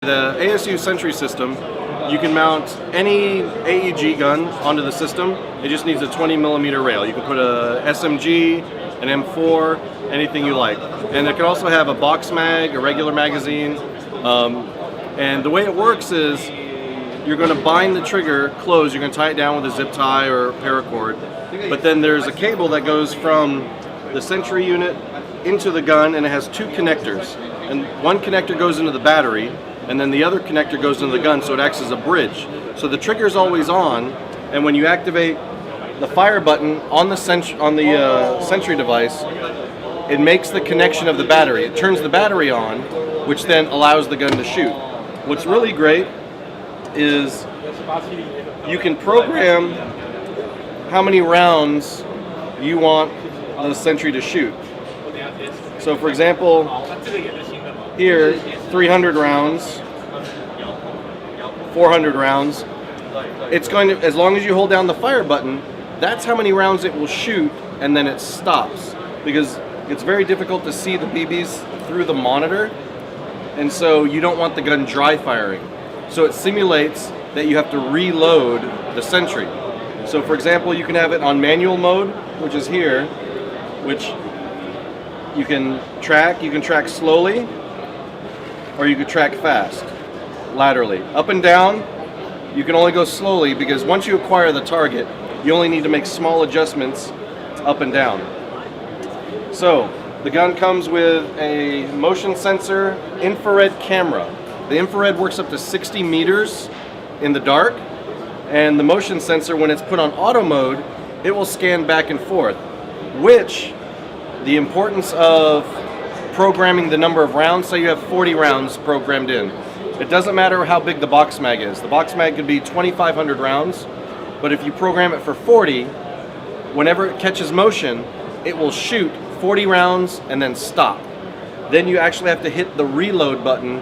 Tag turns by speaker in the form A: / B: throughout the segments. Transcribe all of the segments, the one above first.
A: The ASU SENTRY system, you can mount any AEG gun onto the system. It just needs a 20mm rail. You can put a SMG, an M4, anything you like. And it can also have a box mag, a regular magazine. And the way it works is you're going to bind the trigger closed. You're going to tie it down with a zip tie or paracord. But then there's a cable that goes from the SENTRY unit into the gun, and it has two connectors. And one connector goes into the battery, and then the other connector goes into the gun, so it acts as a bridge. So the trigger is always on, and when you activate the fire button on the SENTRY device, it makes the connection of the battery. It turns the battery on, which then allows the gun to shoot. What's really great is you can program how many rounds you want the SENTRY to shoot. So for example, here, 300 rounds, 400 rounds. It's going to, as long as you hold down the fire button, that's how many rounds it will shoot, and then it stops. Because it's very difficult to see the BBs through the monitor, and so you don't want the gun dry firing. So it simulates that you have to reload the SENTRY. So for example, you can have it on manual mode, which is here, which you can track slowly, or you could track fast, laterally. Up and down, you can only go slowly because once you acquire the target, you only need to make small adjustments up and down. So, the gun comes with a motion sensor infrared camera. The infrared works up to 60 meters in the dark, and the motion sensor, when it's put on auto mode, it will scan back and forth, which the importance of programming the number of rounds. Say you have 40 rounds programmed in. It doesn't matter how big the box mag is. The box mag could be 2,500 rounds, but if you program it for 40, whenever it catches motion, it will shoot 40 rounds and then stop. Then you actually have to hit the reload button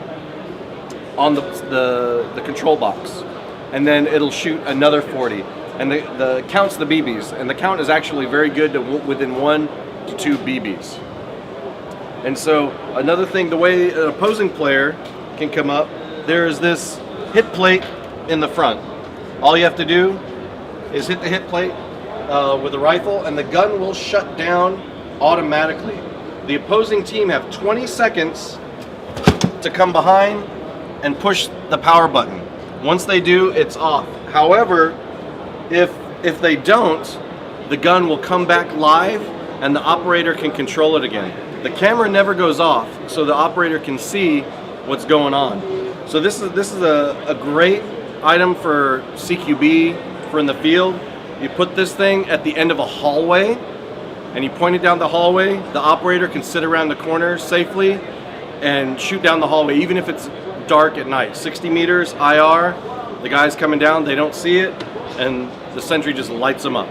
A: on the control box, and then it'll shoot another 40. And the count's the BBs, and the count is actually very good to within 1 to 2 BBs. And so another thing, the way an opposing player can come up, there is this hit plate in the front. All you have to do is hit the hit plate with a rifle, and the gun will shut down automatically. The opposing team have 20 seconds to come behind and push the power button. Once they do, it's off. However, if they don't, the gun will come back live and the operator can control it again. The camera never goes off, so the operator can see what's going on. So this is a great item for CQB, for in the field. You put this thing at the end of a hallway, and you point it down the hallway. The operator can sit around the corner safely and shoot down the hallway, even if it's dark at night. 60 meters IR, the guy's coming down, they don't see it, and the SENTRY just lights them up.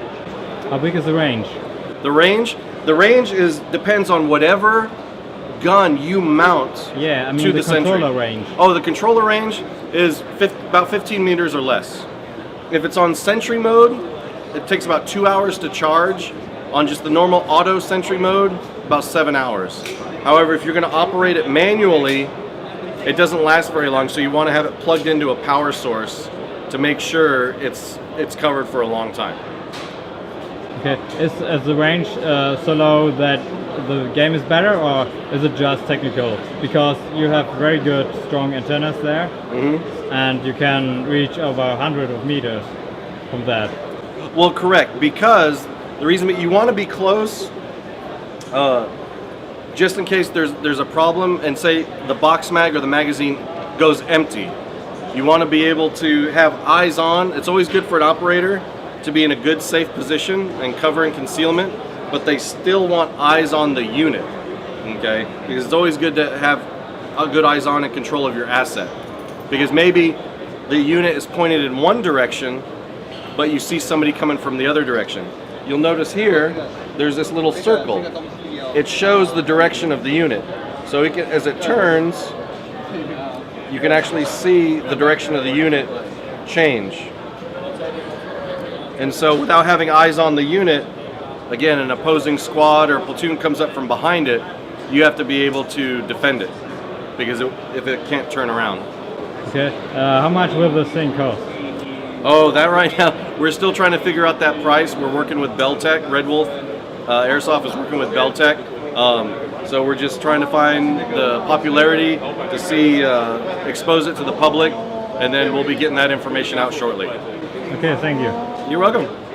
B: How big is the range?
A: The range depends on whatever gun you mount.
B: Yeah, I mean
A: to
B: the controller
A: SENTRY
B: range.
A: Oh, the controller range is about 15 meters or less. If it's on SENTRY mode, it takes about 2 hours to charge. On just the normal auto SENTRY mode, about 7 hours. However, if you're going to operate it manually, it doesn't last very long, so you want to have it plugged into a power source to make sure it's covered for a long time.
B: Okay, is the range so low that the game is better, or is it just technical? Because you have very good, strong antennas there, and you can reach over 100 of meters from that.
A: Well, correct, because the reason you want to be close, just in case there's a problem, and say the box mag or the magazine goes empty. You want to be able to have eyes on. It's always good for an operator to be in a good, safe position and covering concealment, but they still want eyes on the unit, okay? Because it's always good to have a good eyes on and control of your asset. Because maybe the unit is pointed in one direction, but you see somebody coming from the other direction. You'll notice here, there's this little circle. It shows the direction of the unit. So as it turns, you can actually see the direction of the unit change. And so without having eyes on the unit, again, an opposing squad or platoon comes up from behind it, you have to be able to defend it, because if it can't turn around.
B: Okay. How much will this thing cost?
A: Oh, that right now, we're still trying to figure out that price. We're working with Beltec, Redwolf. Airsoft is working with Beltec. So we're just trying to find the popularity to see, expose it to the public, and then we'll be getting that information out shortly.
B: Okay, thank you.
A: You're welcome.